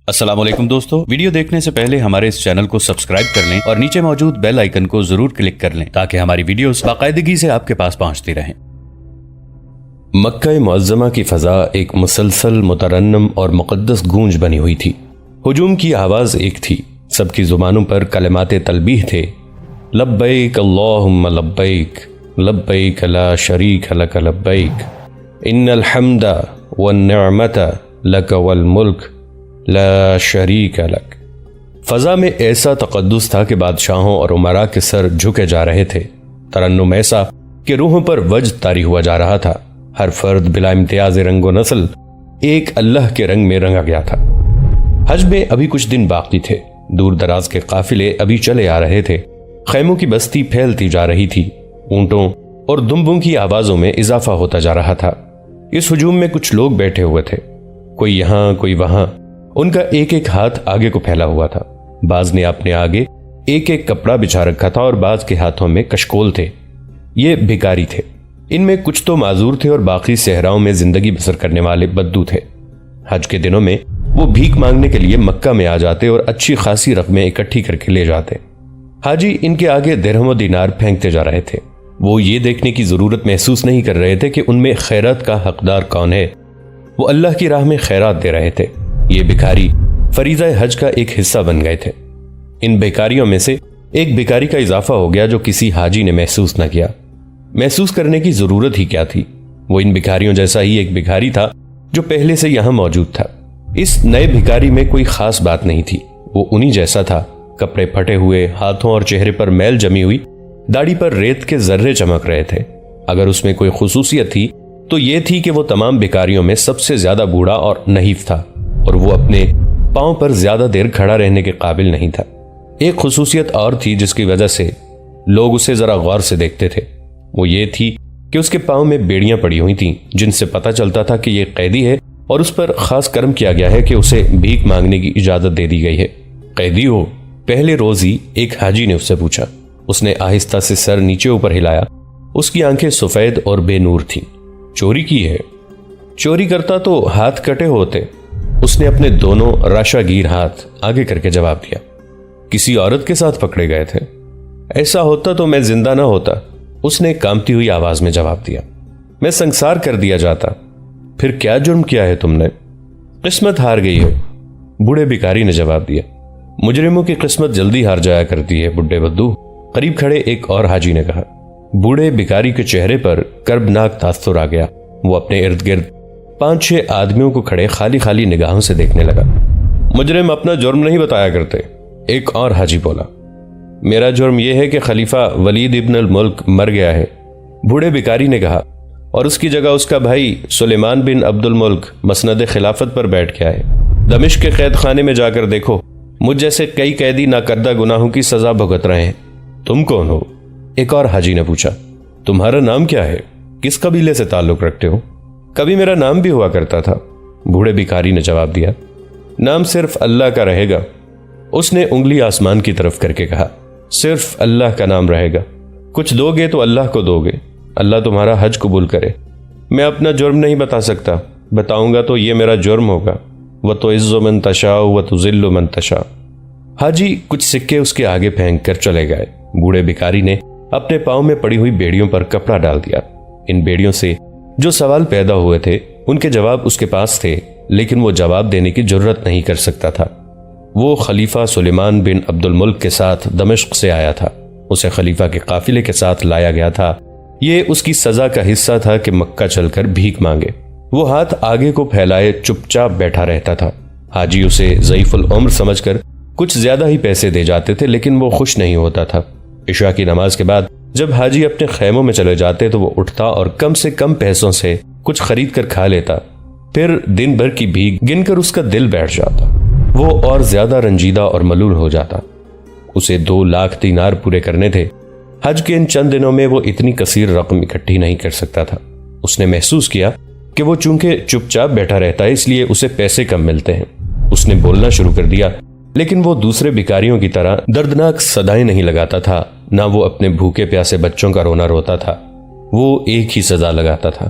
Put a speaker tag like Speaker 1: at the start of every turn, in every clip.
Speaker 1: السلام علیکم دوستو، ویڈیو دیکھنے سے پہلے ہمارے اس چینل کو سبسکرائب کر لیں اور نیچے موجود بیل آئیکن کو ضرور کلک کر لیں تاکہ ہماری ویڈیوز باقاعدگی سے آپ کے پاس پہنچتی رہیں۔
Speaker 2: مکہ معظمہ کی فضا ایک مسلسل مترنم اور مقدس گونج بنی ہوئی تھی۔ ہجوم کی آواز ایک تھی، سب کی زبانوں پر کلمات تلبیح تھے۔ لبیک اللہم لبیک، لبیک لا شریک لک لبیک، ان الحمد والنعمت لک والملک لا شریک لک۔ فضا میں ایسا تقدس تھا کہ بادشاہوں اور امراء کے سر جھکے جا رہے تھے، ترنم ایسا کہ روحوں پر وجد طاری ہوا جا رہا تھا۔ ہر فرد بلا امتیاز رنگ و نسل ایک اللہ کے رنگ میں رنگا گیا تھا۔ حج میں ابھی کچھ دن باقی تھے، دور دراز کے قافلے ابھی چلے آ رہے تھے، خیموں کی بستی پھیلتی جا رہی تھی، اونٹوں اور دمبوں کی آوازوں میں اضافہ ہوتا جا رہا تھا۔ اس ہجوم میں کچھ لوگ بیٹھے ہوئے تھے، کوئی یہاں کوئی وہاں، ان کا ایک ایک ہاتھ آگے کو پھیلا ہوا تھا۔ بعض نے اپنے آگے ایک ایک کپڑا بچھا رکھا تھا اور بعض کے ہاتھوں میں کشکول تھے۔ یہ بھکاری تھے، ان میں کچھ تو معذور تھے اور باقی صحراؤں میں زندگی بسر کرنے والے بدو تھے۔ حج کے دنوں میں وہ بھیک مانگنے کے لیے مکہ میں آ جاتے اور اچھی خاصی رقمیں اکٹھی کر کے لے جاتے۔ حاجی ان کے آگے درہم و دینار پھینکتے جا رہے تھے۔ وہ یہ دیکھنے کی ضرورت محسوس نہیں کر رہے تھے کہ ان میں خیرات کا حقدار کون ہے، وہ اللہ کی راہ میں خیرات دے رہے تھے۔ یہ بھکاری فریضہ حج کا ایک حصہ بن گئے تھے۔ ان بھکاریوں میں سے ایک بھکاری کا اضافہ ہو گیا جو کسی حاجی نے محسوس نہ کیا۔ محسوس کرنے کی ضرورت ہی کیا تھی، وہ ان بھکاریوں جیسا ہی ایک بھکاری تھا جو پہلے سے یہاں موجود تھا۔ اس نئے بھکاری میں کوئی خاص بات نہیں تھی، وہ انہی جیسا تھا، کپڑے پھٹے ہوئے، ہاتھوں اور چہرے پر میل جمی ہوئی، داڑھی پر ریت کے ذرے چمک رہے تھے۔ اگر اس میں کوئی خصوصیت تھی تو یہ تھی کہ وہ تمام بھکاریوں میں سب سے زیادہ بوڑھا اور نحیف تھا، اور وہ اپنے پاؤں پر زیادہ دیر کھڑا رہنے کے قابل نہیں تھا۔ ایک خصوصیت اور تھی جس کی وجہ سے لوگ اسے ذرا غور سے دیکھتے تھے، وہ یہ تھی کہ اس کے پاؤں میں بیڑیاں پڑی ہوئی تھیں جن سے پتہ چلتا تھا کہ یہ قیدی ہے اور اس پر خاص کرم کیا گیا ہے کہ اسے بھیک مانگنے کی اجازت دے دی گئی ہے۔ قیدی ہو؟ پہلے روز ہی ایک حاجی نے اس سے پوچھا۔ اس نے آہستہ سے سر نیچے اوپر ہلایا، اس کی آنکھیں سفید اور بے نور تھیں۔ چوری کی ہے؟ چوری کرتا تو ہاتھ کٹے ہوتے، اس نے اپنے دونوں راشا گیر ہاتھ آگے کر کے جواب دیا۔ کسی عورت کے ساتھ پکڑے گئے تھے؟ ایسا ہوتا تو میں زندہ نہ ہوتا، اس نے کامتی ہوئی آواز میں جواب دیا۔ میں سنسار کر دیا جاتا۔ پھر کیا جرم کیا ہے تم نے؟ قسمت ہار گئی ہے، بوڑھے بھکاری نے جواب دیا۔ مجرموں کی قسمت جلدی ہار جایا کرتی ہے بڈھے بدو، قریب کھڑے ایک اور حاجی نے کہا۔ بوڑھے بھکاری کے چہرے پر کربناک تاثر آ گیا، وہ اپنے ارد گرد 5-6 آدمیوں کو کھڑے خالی خالی نگاہوں سے دیکھنے لگا۔ مجرم اپنا جرم نہیں بتایا کرتے، ایک اور حاجی بولا۔ میرا جرم یہ ہے کہ خلیفہ ولید ابن الملک مر گیا ہے، بوڑھے بھکاری نے کہا، اور اس کی جگہ اس کا بھائی سلیمان بن عبد الملک مسند خلافت پر بیٹھ گیا ہے۔ دمشق کے قید خانے میں جا کر دیکھو، مجھ جیسے کئی قیدی ناکردہ گناہوں کی سزا بھگت رہے ہیں۔ تم کون ہو؟ ایک اور حاجی نے پوچھا۔ تمہارا نام کیا ہے؟ کس قبیلے سے تعلق رکھتے ہو؟ کبھی میرا نام بھی ہوا کرتا تھا، بوڑھے بھکاری نے جواب دیا۔ نام صرف اللہ کا رہے گا، اس نے انگلی آسمان کی طرف کر کے کہا۔ صرف اللہ کا نام رہے گا، کچھ دو گے تو اللہ کو دو گے، اللہ تمہارا حج قبول کرے۔ میں اپنا جرم نہیں بتا سکتا، بتاؤں گا تو یہ میرا جرم ہوگا۔ وَتُعِزُّ مَن تَشَاءُ وَتُذِلُّ مَن تَشَاءُ۔ حاجی کچھ سکے اس کے آگے پھینک کر چلے گئے۔ بوڑھے بھکاری نے اپنے پاؤں میں پڑی ہوئی بیڑیوں پر کپڑا ڈال دیا۔ ان بیڑیوں سے جو سوال پیدا ہوئے تھے ان کے جواب اس کے پاس تھے، لیکن وہ جواب دینے کی جرت نہیں کر سکتا تھا۔ وہ خلیفہ سلیمان بن عبد الملک کے ساتھ دمشق سے آیا تھا، اسے خلیفہ کے قافلے کے ساتھ لایا گیا تھا۔ یہ اس کی سزا کا حصہ تھا کہ مکہ چل کر بھیک مانگے۔ وہ ہاتھ آگے کو پھیلائے چپ چاپ بیٹھا رہتا تھا۔ حاجی اسے ضعیف العمر سمجھ کر کچھ زیادہ ہی پیسے دے جاتے تھے، لیکن وہ خوش نہیں ہوتا تھا۔ عشاء کی نماز کے بعد جب حاجی اپنے خیموں میں چلے جاتے تو وہ اٹھتا اور کم سے کم پیسوں سے کچھ خرید کر کھا لیتا، پھر دن بھر کی بھیک گن کر اس کا دل بیٹھ جاتا، وہ اور زیادہ رنجیدہ اور ملول ہو جاتا۔ اسے 2 لاکھ دینار پورے کرنے تھے۔ حج کے ان چند دنوں میں وہ اتنی کثیر رقم اکٹھی نہیں کر سکتا تھا۔ اس نے محسوس کیا کہ وہ چونکہ چپ چاپ بیٹھا رہتا ہے اس لیے اسے پیسے کم ملتے ہیں۔ اس نے بولنا شروع کر دیا، لیکن وہ دوسرے بھکاریوں کی طرح دردناک صدائیں نہیں لگاتا تھا، نہ وہ اپنے بھوکے پیاسے بچوں کا رونا روتا تھا، وہ ایک ہی سزا لگاتا تھا۔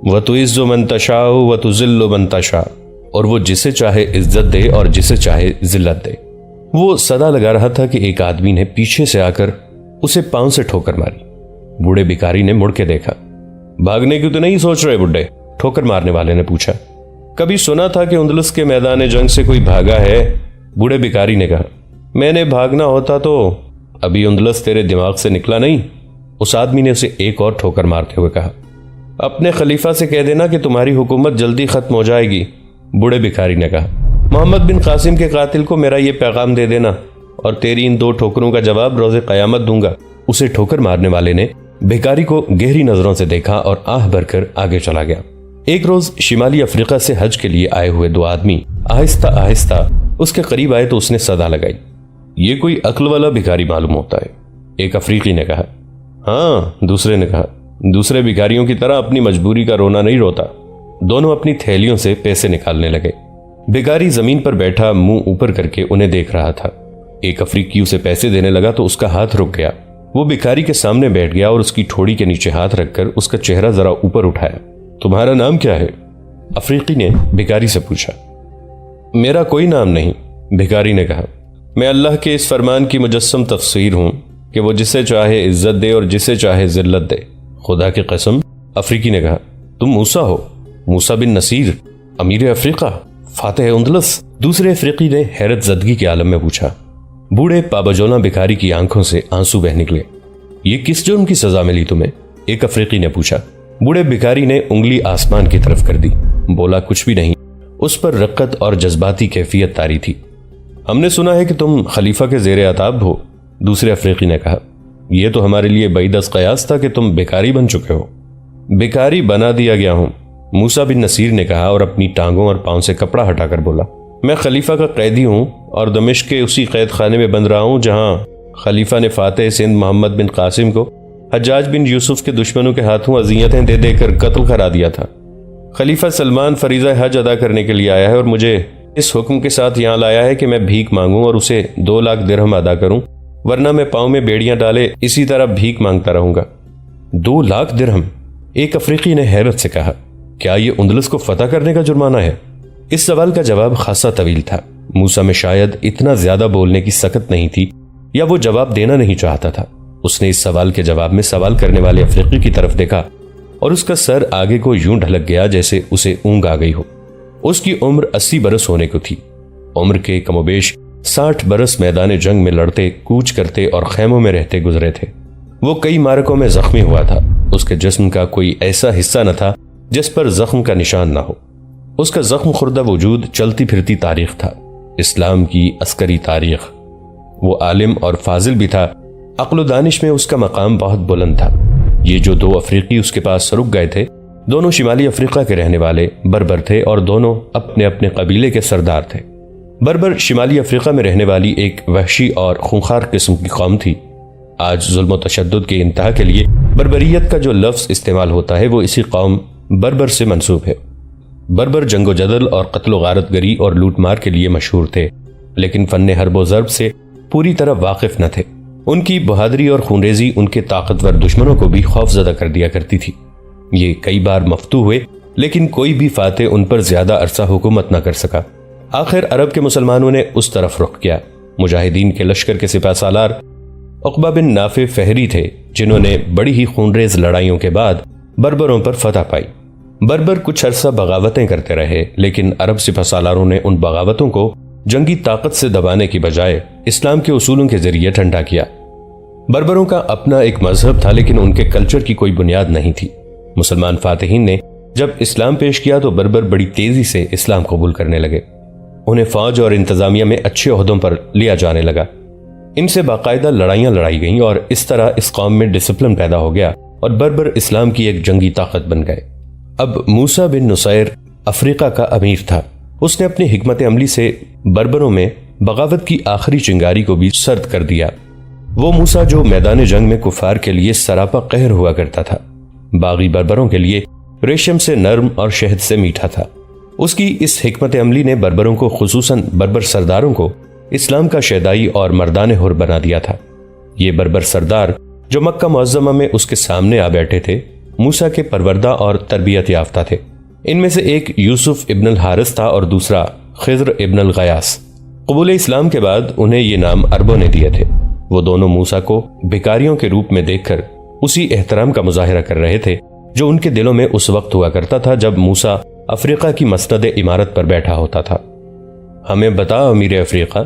Speaker 2: وَتُعِزُّ مَن تَشَاءُ وَتُذِلُّ مَن تَشَاءُ۔ اور وہ جسے چاہے عزت دے اور جسے چاہے ذلت دے۔ وہ صدا لگا رہا تھا کہ ایک آدمی نے پیچھے سے آ کر اسے پاؤں سے ٹھوکر ماری۔ بوڑھے بھکاری نے مڑ کے دیکھا۔ بھاگنے کی تو نہیں سوچ رہے بڈھے؟ ٹھوکر مارنے والے نے پوچھا۔ کبھی سنا تھا کہ اندلس کے میدان جنگ سے کوئی بھاگا ہے؟ بوڑھے بھکاری نے کہا۔ میں نے بھاگنا ہوتا تو ابھی اندلس تیرے دماغ سے نکلا نہیں؟ اس آدمی نے اسے ایک اور ٹھوکر مارتے ہوئے کہا۔ اپنے خلیفہ سے کہہ دینا کہ تمہاری حکومت جلدی ختم ہو جائے گی، بوڑھے بھکاری نے کہا۔ محمد بن قاسم کے قاتل کو میرا یہ پیغام دے دینا اور تیری ان 2 ٹھوکروں کا جواب روز قیامت دوں گا۔ اسے ٹھوکر مارنے والے نے بھکاری کو گہری نظروں سے دیکھا اور آہ بھر کر آگے چلا گیا۔ ایک روز شمالی افریقہ سے حج کے لیے آئے ہوئے 2 آدمی آہستہ آہستہ اس کے قریب آئے تو اس نے صدا لگائی۔ یہ کوئی عقل والا بھکاری معلوم ہوتا ہے، ایک افریقی نے کہا۔ ہاں، دوسرے نے کہا، دوسرے بھکاریوں کی طرح اپنی مجبوری کا رونا نہیں روتا۔ دونوں اپنی تھیلیوں سے پیسے نکالنے لگے۔ بھکاری زمین پر بیٹھا منہ اوپر کر کے انہیں دیکھ رہا تھا۔ ایک افریقی اسے پیسے دینے لگا تو اس کا ہاتھ رک گیا۔ وہ بھکاری کے سامنے بیٹھ گیا اور اس کی ٹھوڑی کے نیچے ہاتھ رکھ کر اس کا چہرہ ذرا اوپر اٹھایا۔ تمہارا نام کیا ہے؟ افریقی نے بھکاری سے پوچھا۔ میرا کوئی نام نہیں، بھکاری نے کہا۔ میں اللہ کے اس فرمان کی مجسم تفسیر ہوں کہ وہ جسے چاہے عزت دے اور جسے چاہے ذلت دے۔ خدا کی قسم، افریقی نے کہا۔ تم موسیٰ ہو، موسیٰ بن نصیر، امیر افریقہ، فاتح اندلس؟ دوسرے افریقی نے حیرت زدگی کے عالم میں پوچھا۔ بوڑھے پابجولہ بھکاری کی آنکھوں سے آنسو بہ نکلے۔ یہ کس جرم کی سزا ملی تمہیں؟ ایک افریقی نے پوچھا۔ بوڑھے بھکاری نے انگلی آسمان کی طرف کر دی، بولا کچھ بھی نہیں۔ اس پر رقت اور جذباتی کیفیت طاری تھی۔ ہم نے سنا ہے کہ تم خلیفہ کے زیر عتاب ہو، دوسرے افریقی نے کہا۔ یہ تو ہمارے لیے بعید از قیاس تھا کہ تم بھکاری بن چکے ہو۔ بھکاری بنا دیا گیا ہوں، موسیٰ بن نصیر نے کہا اور اپنی ٹانگوں اور پاؤں سے کپڑا ہٹا کر بولا۔ میں خلیفہ کا قیدی ہوں اور دمشق کے اسی قید خانے میں بند رہا ہوں جہاں خلیفہ نے فاتح سندھ محمد بن قاسم کو حجاج بن یوسف کے دشمنوں کے ہاتھوں اذیتیں دے دے کر قتل کرا دیا تھا۔ خلیفہ سلمان فریضہ حج ادا کرنے کے لیے آیا ہے اور مجھے اس حکم کے ساتھ یہاں لایا ہے کہ میں بھیک مانگوں اور اسے 2 لاکھ درہم ادا کروں، ورنہ میں پاؤں میں بیڑیاں ڈالے اسی طرح بھیک مانگتا رہوں گا۔ 2 لاکھ درہم؟ ایک افریقی نے حیرت سے کہا۔ کیا یہ اندلس کو فتح کرنے کا جرمانہ ہے؟ اس سوال کا جواب خاصا طویل تھا۔ موسیٰ میں شاید اتنا زیادہ بولنے کی سکت نہیں تھی یا وہ جواب دینا نہیں چاہتا تھا۔ اس نے اس سوال کے جواب میں سوال کرنے والے افریقی کی طرف دیکھا اور اس کا سر آگے کو یوں ڈھلک گیا جیسے اسے اونگ آ گئی ہو۔ اس کی عمر 80 برس ہونے کو تھی۔ عمر کے کم و بیش 60 برس میدان جنگ میں لڑتے، کوچ کرتے اور خیموں میں رہتے گزرے تھے۔ وہ کئی معرکوں میں زخمی ہوا تھا۔ اس کے جسم کا کوئی ایسا حصہ نہ تھا جس پر زخم کا نشان نہ ہو۔ اس کا زخم خوردہ وجود چلتی پھرتی تاریخ تھا، اسلام کی عسکری تاریخ۔ وہ عالم اور فاضل بھی تھا، عقل و دانش میں اس کا مقام بہت بلند تھا۔ یہ جو 2 افریقی اس کے پاس رک گئے تھے، دونوں شمالی افریقہ کے رہنے والے بربر تھے اور دونوں اپنے اپنے قبیلے کے سردار تھے۔ بربر شمالی افریقہ میں رہنے والی ایک وحشی اور خونخوار قسم کی قوم تھی۔ آج ظلم و تشدد کے انتہا کے لیے بربریت کا جو لفظ استعمال ہوتا ہے وہ اسی قوم بربر سے منسوب ہے۔ بربر جنگ و جدل اور قتل و غارت گری اور لوٹ مار کے لیے مشہور تھے، لیکن فن حرب و ضرب سے پوری طرح واقف نہ تھے۔ ان کی بہادری اور خونریزی ان کے طاقتور دشمنوں کو بھی خوف زدہ کر دیا کرتی تھی۔ یہ کئی بار مفتوح ہوئے لیکن کوئی بھی فاتح ان پر زیادہ عرصہ حکومت نہ کر سکا۔ آخر عرب کے مسلمانوں نے اس طرف رخ کیا۔ مجاہدین کے لشکر کے سپہ سالار عقبہ بن نافع فہری تھے، جنہوں نے بڑی ہی خونریز لڑائیوں کے بعد بربروں پر فتح پائی۔ بربر کچھ عرصہ بغاوتیں کرتے رہے، لیکن عرب سپہ سالاروں نے ان بغاوتوں کو جنگی طاقت سے دبانے کی بجائے اسلام کے اصولوں کے ذریعے ٹھنڈا کیا۔ بربروں کا اپنا ایک مذہب تھا لیکن ان کے کلچر کی کوئی بنیاد نہیں تھی۔ مسلمان فاتحین نے جب اسلام پیش کیا تو بربر بڑی تیزی سے اسلام قبول کرنے لگے۔ انہیں فوج اور انتظامیہ میں اچھے عہدوں پر لیا جانے لگا۔ ان سے باقاعدہ لڑائیاں لڑائی گئیں اور اس طرح اس قوم میں ڈسپلن پیدا ہو گیا اور بربر اسلام کی ایک جنگی طاقت بن گئے۔ اب موسیٰ بن نصیر افریقہ کا امیر تھا۔ اس نے اپنی حکمت عملی سے بربروں میں بغاوت کی آخری چنگاری کو بھی سرد کر دیا۔ وہ موسیٰ جو میدان جنگ میں کفار کے لیے سراپا قہر ہوا کرتا تھا، باغی بربروں کے لیے ریشم سے نرم اور شہد سے میٹھا تھا۔ اس کی اس حکمت عملی نے بربروں کو، خصوصاً بربر سرداروں کو، اسلام کا شیدائی اور مردان حر بنا دیا تھا۔ یہ بربر سردار جو مکہ معظمہ میں اس کے سامنے آ بیٹھے تھے، موسیٰ کے پروردہ اور تربیت یافتہ تھے۔ ان میں سے ایک یوسف ابن الحارث تھا اور دوسرا خضر ابن الغیاس۔ قبول اسلام کے بعد انہیں یہ نام عربوں نے دیے تھے۔ وہ دونوں موسیٰ کو بھکاریوں کے روپ میں دیکھ کر اسی احترام کا مظاہرہ کر رہے تھے جو ان کے دلوں میں اس وقت ہوا کرتا تھا جب موسیٰ افریقہ کی مسند عمارت پر بیٹھا ہوتا تھا۔ ہمیں بتا امیر افریقہ،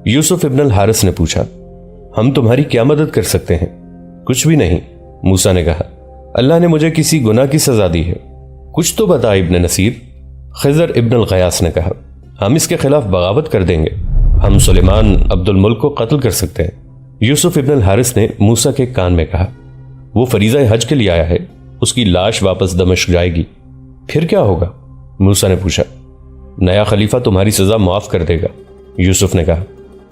Speaker 2: یوسف ابن الحارث نے پوچھا، ہم تمہاری کیا مدد کر سکتے ہیں؟ کچھ بھی نہیں، موسیٰ نے کہا، اللہ نے مجھے کسی گناہ کی سزا دی ہے۔ کچھ تو بتا ابن نصیر، خضر ابن الغیاس نے کہا، ہم اس کے خلاف بغاوت کر دیں گے، ہم سلیمان عبد الملک کو قتل کر سکتے ہیں۔ یوسف ابن الحارث نے موسیٰ کے کان میں کہا، وہ فریضہ حج کے لیے آیا ہے، اس کی لاش واپس دمشق جائے گی، پھر کیا ہوگا؟ موسیٰ نے پوچھا۔ نیا خلیفہ تمہاری سزا معاف کر دے گا، یوسف نے کہا،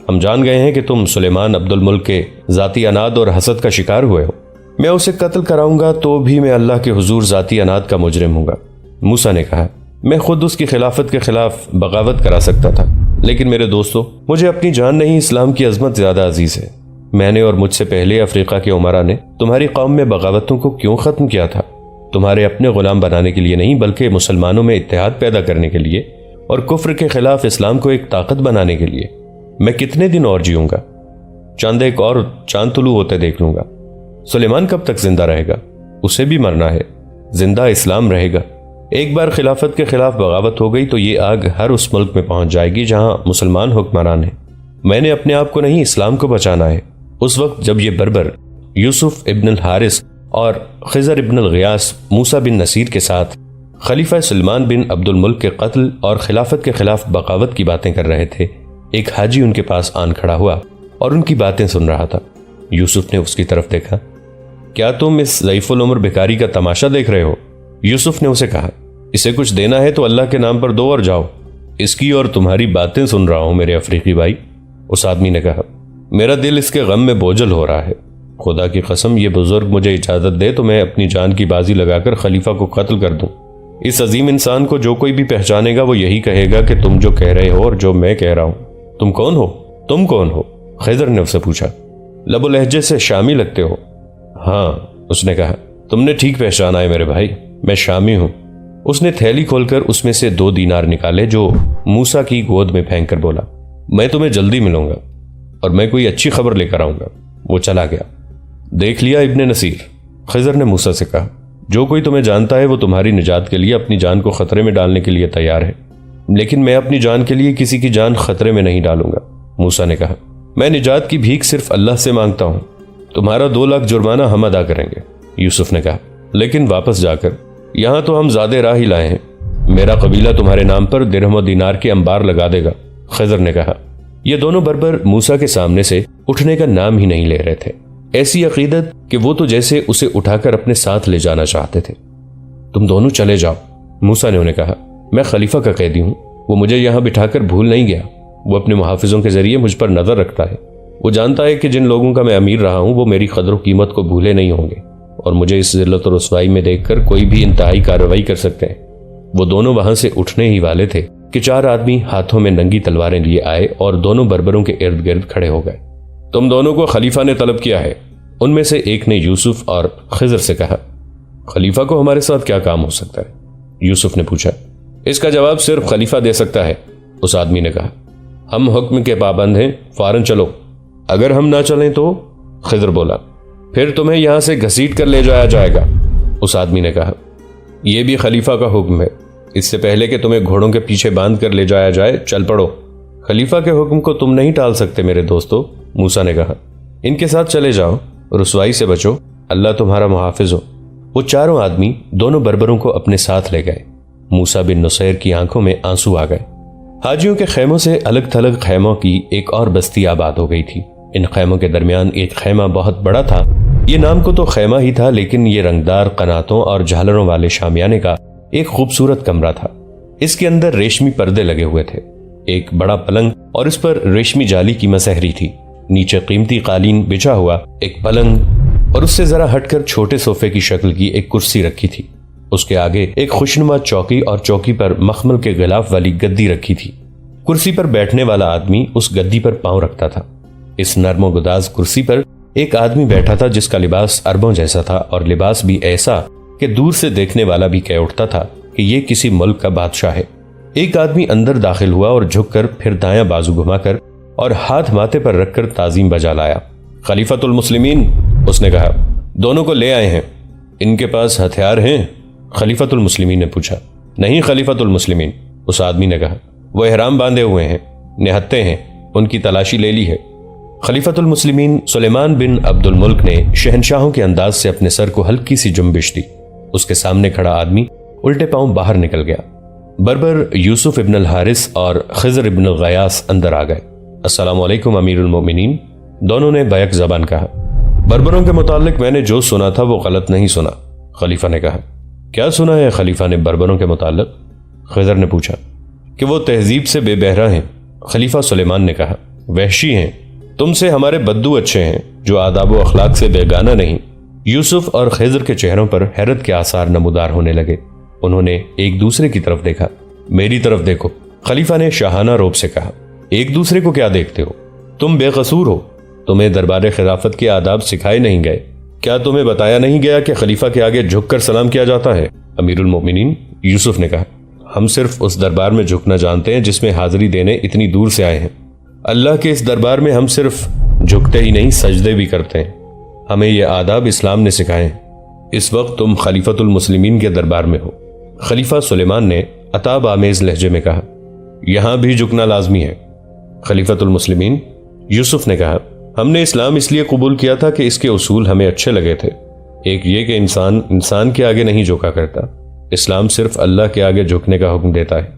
Speaker 2: ہم جان گئے ہیں کہ تم سلیمان عبد الملک کے ذاتی اناد اور حسد کا شکار ہوئے ہو، میں اسے قتل کراؤں گا تو بھی میں اللہ کے حضور ذاتی اناد کا مجرم ہوں گا۔ موسیٰ نے کہا، میں خود اس کی خلافت کے خلاف بغاوت کرا سکتا تھا، لیکن میرے دوستو، مجھے اپنی جان نہیں، اسلام کی عظمت زیادہ عزیز ہے۔ میں نے اور مجھ سے پہلے افریقہ کے عمرا نے تمہاری قوم میں بغاوتوں کو کیوں ختم کیا تھا؟ تمہارے اپنے غلام بنانے کے لیے نہیں، بلکہ مسلمانوں میں اتحاد پیدا کرنے کے لیے اور کفر کے خلاف اسلام کو ایک طاقت بنانے کے لیے۔ میں کتنے دن اور جیوں گا؟ چاند ایک اور چاند طلوع ہوتے دیکھ لوں گا۔ سلیمان کب تک زندہ رہے گا؟ اسے بھی مرنا ہے، زندہ اسلام رہے گا۔ ایک بار خلافت کے خلاف بغاوت ہو گئی تو یہ آگ ہر اس ملک میں پہنچ جائے گی جہاں مسلمان حکمران ہیں۔ میں نے اپنے آپ کو نہیں، اسلام کو بچانا ہے۔ اس وقت جب یہ بربر یوسف ابن الحارث اور خضر ابن الغیاس موسیٰ بن نصیر کے ساتھ خلیفہ سلمان بن عبد الملک کے قتل اور خلافت کے خلاف بغاوت کی باتیں کر رہے تھے، ایک حاجی ان کے پاس آن کھڑا ہوا اور ان کی باتیں سن رہا تھا۔ یوسف نے اس کی طرف دیکھا۔ کیا تم اس ضعیف العمر بھکاری کا تماشا دیکھ رہے ہو؟ یوسف نے اسے کہا، اسے کچھ دینا ہے تو اللہ کے نام پر دو اور جاؤ، اس کی اور تمہاری باتیں سن رہا ہوں میرے افریقی بھائی۔ اس آدمی نے کہا، میرا دل اس کے غم میں بوجھل ہو رہا ہے، خدا کی قسم یہ بزرگ مجھے اجازت دے تو میں اپنی جان کی بازی لگا کر خلیفہ کو قتل کر دوں۔ اس عظیم انسان کو جو کوئی بھی پہچانے گا وہ یہی کہے گا کہ تم جو کہہ رہے ہو اور جو میں کہہ رہا ہوں۔ تم کون ہو؟ تم کون ہو؟ خضر نے اسے پوچھا۔ لب و لہجے سے شامی لگتے ہو۔ ہاں، اس نے کہا، تم نے ٹھیک پہچانا ہے میرے بھائی، میں شامی ہوں۔ اس نے تھیلی کھول کر اس میں سے 2 دینار نکالے جو موسیٰ کی گود میں پھینک کر بولا، میں تمہیں جلدی ملوں گا اور میں کوئی اچھی خبر لے کر آؤں گا۔ وہ چلا گیا۔ دیکھ لیا ابن نصیر، خضر نے موسیٰ سے کہا، جو کوئی تمہیں جانتا ہے وہ تمہاری نجات کے لیے اپنی جان کو خطرے میں ڈالنے کے لیے تیار ہے، لیکن میں اپنی جان کے لیے کسی کی جان خطرے میں نہیں ڈالوں گا۔ موسیٰ نے کہا، میں نجات کی بھیک صرف اللہ سے مانگتا ہوں، تمہارا 2 لاکھ جرمانہ ہم ادا کریں گے۔ یوسف نے کہا، لیکن واپس جا کر یہاں تو ہم زیادہ راہ ہی لائے ہیں، میرا قبیلہ تمہارے نام پر درہم و دینار کے انبار لگا دے گا۔ خضر نے کہا۔ یہ دونوں بربر موسیٰ کے سامنے سے اٹھنے کا نام ہی نہیں لے رہے تھے، ایسی عقیدت کہ وہ تو جیسے اسے اٹھا کر اپنے ساتھ لے جانا چاہتے تھے۔ تم دونوں چلے جاؤ، موسیٰ نے انہیں کہا، میں خلیفہ کا قیدی ہوں، وہ مجھے یہاں بٹھا کر بھول نہیں گیا، وہ اپنے محافظوں کے ذریعے مجھ پر نظر رکھتا ہے، وہ جانتا ہے کہ جن لوگوں کا میں امیر رہا ہوں وہ میری قدر و قیمت کو بھولے نہیں ہوں گے اور مجھے اس ذلت و رسوائی میں دیکھ کر کوئی بھی انتہائی کارروائی کر سکتے ہیں۔ وہ دونوں وہاں سے اٹھنے ہی والے تھے کہ 4 آدمی ہاتھوں میں ننگی تلواریں لیے آئے اور دونوں بربروں کے ارد گرد کھڑے ہو گئے۔ تم دونوں کو خلیفہ نے طلب کیا ہے، ان میں سے ایک نے یوسف اور خضر سے کہا۔ خلیفہ کو ہمارے ساتھ کیا کام ہو سکتا ہے؟ یوسف نے پوچھا۔ اس کا جواب صرف خلیفہ دے سکتا ہے، اس آدمی نے کہا۔ ہم حکم کے پابند ہیں، فوراً چلو۔ اگر ہم نہ چلیں تو؟ خضر بولا۔ پھر تمہیں یہاں سے گھسیٹ کر لے جایا جائے گا، اس آدمی نے کہا۔ یہ بھی خلیفہ کا حکم ہے، اس سے پہلے کہ تمہیں گھوڑوں کے پیچھے باندھ کر لے جایا جائے چل پڑو۔ خلیفہ کے حکم کو تم نہیں ٹال سکتے میرے دوستو، موسیٰ نے کہا۔ ان کے ساتھ چلے جاؤ، رسوائی سے بچو، اللہ تمہارا محافظ ہو۔ وہ 4 آدمی دونوں بربروں کو اپنے ساتھ لے گئے۔ موسیٰ بن نصیر کی آنکھوں میں آنسو آ گئے۔ حاجیوں کے خیموں سے الگ تھلگ خیموں کی ایک اور بستی آباد ہو گئی تھی۔ ان خیموں کے درمیان ایک خیمہ بہت بڑا تھا، یہ نام کو تو خیمہ ہی تھا لیکن یہ رنگدار قناتوں اور جھالروں والے شامیانے کا ایک خوبصورت کمرہ تھا۔ اس کے اندر ریشمی پردے لگے ہوئے تھے، ایک بڑا پلنگ اور اس پر ریشمی جالی کی مسہری تھی، نیچے قیمتی قالین بچھا ہوا ایک پلنگ اور اس سے ذرا ہٹ کر چھوٹے صوفے کی شکل کی ایک کرسی رکھی تھی۔ اس کے آگے ایک خوشنما چوکی اور چوکی پر مخمل کے غلاف والی گدی رکھی تھی۔ کرسی پر بیٹھنے والا آدمی اس گدی پر پاؤں رکھتا تھا۔ اس نرم و گداز کرسی پر ایک آدمی بیٹھا تھا جس کا لباس عربوں جیسا تھا اور لباس بھی ایسا کہ دور سے دیکھنے والا بھی کہہ اٹھتا تھا کہ یہ کسی ملک کا بادشاہ ہے۔ ایک آدمی اندر داخل ہوا اور جھک کر پھر دایاں بازو گھما کر اور ہاتھ ماتھے پر رکھ کر تعظیم بجا لایا۔ خلیفۃ المسلمین، اس نے کہا، دونوں کو لے آئے ہیں، ان کے پاس ہتھیار ہیں؟ خلیفۃ المسلمین نے پوچھا۔ نہیں خلیفۃ المسلمین، اس آدمی نے کہا، وہ احرام باندھے ہوئے ہیں، نہتے ہیں، ان کی تلاشی لے لی ہے۔ خلیفۃ المسلمین سلیمان بن عبد الملک نے شہنشاہوں کے انداز سے اپنے سر کو ہلکی سی جنبش دی۔ اس کے سامنے کھڑا آدمی الٹے پاؤں باہر نکل گیا۔ بربر یوسف ابن الحارث اور خضر ابن الغیاث اندر آ گئے۔ السلام علیکم امیر المومنین، دونوں نے بیک زبان کہا۔ بربروں کے متعلق میں نے جو سنا تھا وہ غلط نہیں سنا، خلیفہ نے کہا۔ کیا سنا ہے خلیفہ نے بربروں کے متعلق؟ خضر نے پوچھا۔ کہ وہ تہذیب سے بے بہرہ ہیں، خلیفہ سلیمان نے کہا، وحشی ہیں، تم سے ہمارے بدو اچھے ہیں جو آداب و اخلاق سے بیگانہ نہیں۔ یوسف اور خضر کے چہروں پر حیرت کے آثار نمودار ہونے لگے۔ انہوں نے ایک دوسرے کی طرف دیکھا۔ میری طرف دیکھو، خلیفہ نے شاہانہ روب سے کہا۔ ایک دوسرے کو کیا دیکھتے ہو؟ تم بے قصور ہو، تمہیں دربار خلافت کے آداب سکھائے نہیں گئے؟ کیا تمہیں بتایا نہیں گیا کہ خلیفہ کے آگے جھک کر سلام کیا جاتا ہے؟ امیر المومنین، یوسف نے کہا، ہم صرف اس دربار میں جھکنا جانتے ہیں جس میں حاضری دینے اتنی دور سے آئے ہیں۔ اللہ کے اس دربار میں ہم صرف جھکتے ہی نہیں، سجدے بھی کرتے ہیں۔ ہمیں یہ آداب اسلام نے سکھائے ہیں۔ اس وقت تم خلیفۃ المسلمین کے دربار میں ہو۔ خلیفہ سلیمان نے عتاب آمیز لہجے میں کہا، یہاں بھی جھکنا لازمی ہے۔ خلیفۃ المسلمین، یوسف نے کہا، ہم نے اسلام اس لیے قبول کیا تھا کہ اس کے اصول ہمیں اچھے لگے تھے۔ ایک یہ کہ انسان کے آگے نہیں جھکا کرتا، اسلام صرف اللہ کے آگے جھکنے کا حکم دیتا ہے۔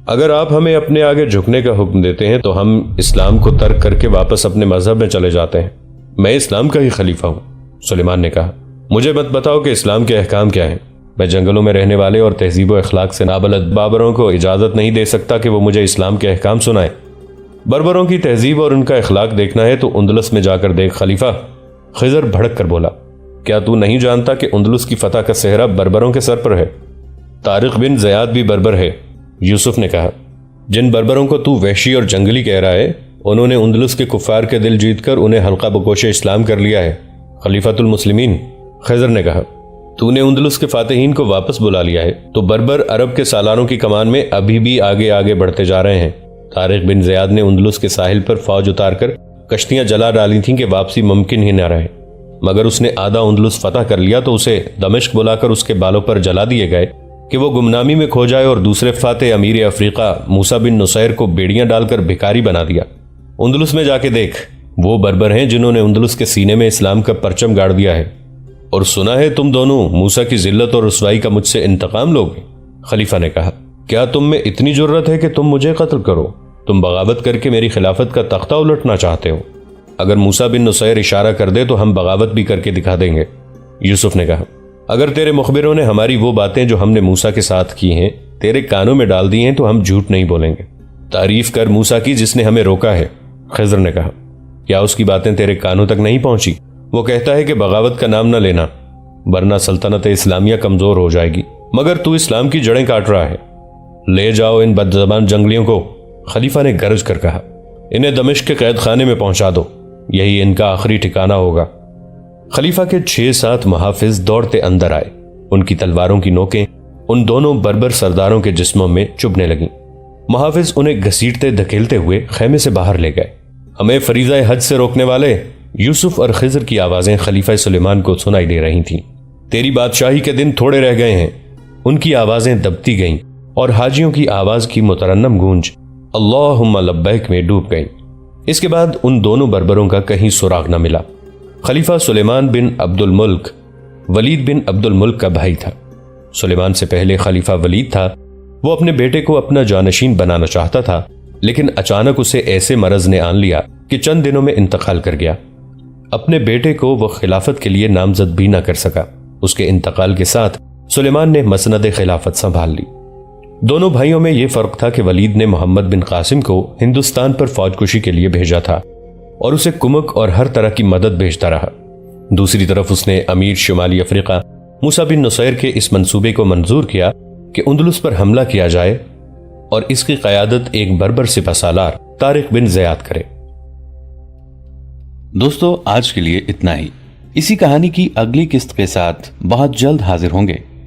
Speaker 2: اگر آپ ہمیں اپنے آگے جھکنے کا حکم دیتے ہیں تو ہم اسلام کو ترک کر کے واپس اپنے مذہب میں چلے جاتے ہیں۔ میں اسلام کا ہی خلیفہ ہوں، سلیمان نے کہا۔ مجھے مت بتاؤ کہ اسلام کے احکام کیا ہیں۔ میں جنگلوں میں رہنے والے اور تہذیب و اخلاق سے نابلد بابروں کو اجازت نہیں دے سکتا کہ وہ مجھے اسلام کے احکام سنائیں۔ بربروں کی تہذیب اور ان کا اخلاق دیکھنا ہے تو اندلس میں جا کر دیکھ خلیفہ۔ خضر بھڑک کر بولا، کیا تو نہیں جانتا کہ اندلس کی فتح کا صحرا بربروں کے سر پر ہے؟ طارق بن زیاد بھی بربر ہے، یوسف نے کہا۔ جن بربروں کو تو وحشی اور جنگلی کہہ رہا ہے، انہوں نے اندلس کے کفار کے دل جیت کر انہیں حلقہ بگوش اسلام کر لیا ہے۔ خلیفۃ المسلمین، خضر نے کہا، تو نے اندلس کے فاتحین کو واپس بلا لیا ہے تو بربر عرب کے سالاروں کی کمان میں ابھی بھی آگے آگے بڑھتے جا رہے ہیں۔ طارق بن زیاد نے اندلس کے ساحل پر فوج اتار کر کشتیاں جلا ڈالی تھیں کہ واپسی ممکن ہی نہ رہے، مگر اس نے آدھا اندلس فتح کر لیا تو اسے دمشق بلا کر اس کے بالوں پر جلا دیے گئے کہ وہ گمنامی میں کھو جائے، اور دوسرے فاتح امیر افریقہ موسیٰ بن نصیر کو بیڑیاں ڈال کر بھکاری بنا دیا۔ اندلس میں جا کے دیکھ، وہ بربر ہیں جنہوں نے اندلس کے سینے میں اسلام کا پرچم گاڑ دیا ہے۔ اور سنا ہے تم دونوں موسیٰ کی ذلت اور رسوائی کا مجھ سے انتقام لوگے؟ خلیفہ نے کہا، کیا تم میں اتنی جرت ہے کہ تم مجھے قتل کرو؟ تم بغاوت کر کے میری خلافت کا تختہ الٹنا چاہتے ہو؟ اگر موسیٰ بن نصیر اشارہ کر دے تو ہم بغاوت بھی کر کے دکھا دیں گے۔ یوسف نے کہا، اگر تیرے مخبروں نے ہماری وہ باتیں جو ہم نے موسیٰ کے ساتھ کی ہیں تیرے کانوں میں ڈال دی ہیں تو ہم جھوٹ نہیں بولیں گے۔ تعریف کر موسیٰ کی جس نے ہمیں روکا ہے۔ خضر نے کہا، کیا اس کی باتیں تیرے کانوں تک نہیں پہنچی؟ وہ کہتا ہے کہ بغاوت کا نام نہ لینا ورنہ سلطنت اسلامیہ کمزور ہو جائے گی، مگر تو اسلام کی جڑیں کاٹ رہا ہے۔ لے جاؤ ان بد زبان جنگلیوں کو، خلیفہ نے گرج کر کہا۔ انہیں دمشق کے قید خانے میں پہنچا دو، یہی ان کا آخری ٹھکانہ ہوگا۔ خلیفہ کے 6-7 محافظ دوڑتے اندر آئے۔ ان کی تلواروں کی نوکیں ان دونوں بربر سرداروں کے جسموں میں چبھنے لگیں۔ محافظ انہیں گھسیٹتے دھکیلتے ہوئے خیمے سے باہر لے گئے۔ ہمیں فریضہ حج سے روکنے والے، یوسف اور خضر کی آوازیں خلیفہ سلیمان کو سنائی دے رہی تھیں۔ تیری بادشاہی کے دن تھوڑے رہ گئے ہیں۔ ان کی آوازیں دبتی گئیں اور حاجیوں کی آواز کی مترنم گونج اللہم لبیک میں ڈوب گئی۔ اس کے بعد ان دونوں بربروں کا کہیں سراغ نہ ملا۔ خلیفہ سلیمان بن عبد الملک ولید بن عبد الملک کا بھائی تھا۔ سلیمان سے پہلے خلیفہ ولید تھا۔ وہ اپنے بیٹے کو اپنا جانشین بنانا چاہتا تھا، لیکن اچانک اسے ایسے مرض نے آن لیا کہ چند دنوں میں انتقال کر گیا۔ اپنے بیٹے کو وہ خلافت کے لیے نامزد بھی نہ کر سکا۔ اس کے انتقال کے ساتھ سلیمان نے مسند خلافت سنبھال لی۔ دونوں بھائیوں میں یہ فرق تھا کہ ولید نے محمد بن قاسم کو ہندوستان پر فوج کشی کے لیے بھیجا تھا اور اسے کمک اور ہر طرح کی مدد بھیجتا رہا۔ دوسری طرف اس نے امیر شمالی افریقہ موسیٰ بن نصیر کے اس منصوبے کو منظور کیا کہ اندلس پر حملہ کیا جائے اور اس کی قیادت ایک بربر سپہ سالار طارق بن زیاد کرے۔
Speaker 1: دوستو، آج کے لیے اتنا ہی۔ اسی کہانی کی اگلی قسط کے ساتھ بہت جلد حاضر ہوں گے۔